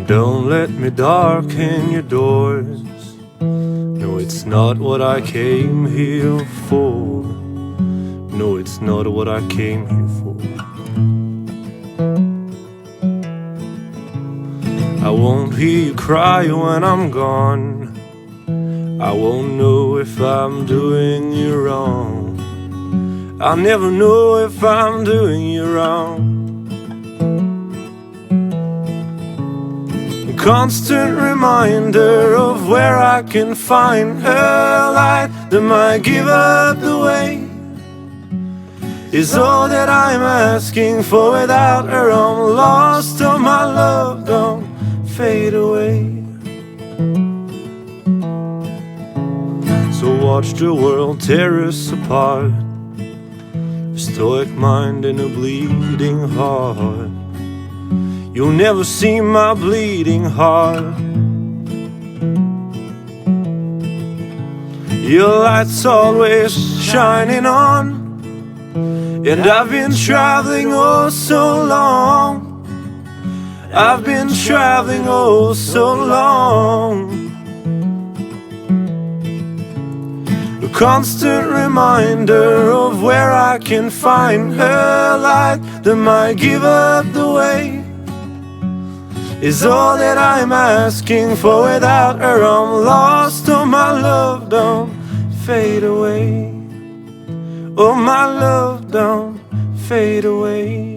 Don't let me darken your doors. No, it's not what I came here for. No, it's not what I came here for. I won't hear you cry when I'm gone. I won't know if I'm doing you wrong. I'll never know if I'm doing you wrong. A constant reminder of where I can find a light that might give up the way is all that I'm asking for. Without her I'm lost. Oh my love, don't fade away. So watch the world tear us apart, a stoic mind and a bleeding heart. You'll never see my bleeding heart. Your light's always shining on, and I've been traveling oh so long. I've been traveling oh so long. A constant reminder of where I can find her light that might give up the way is all that I'm asking for. Without her I'm lost. Oh my love, don't fade away. Oh my love, don't fade away.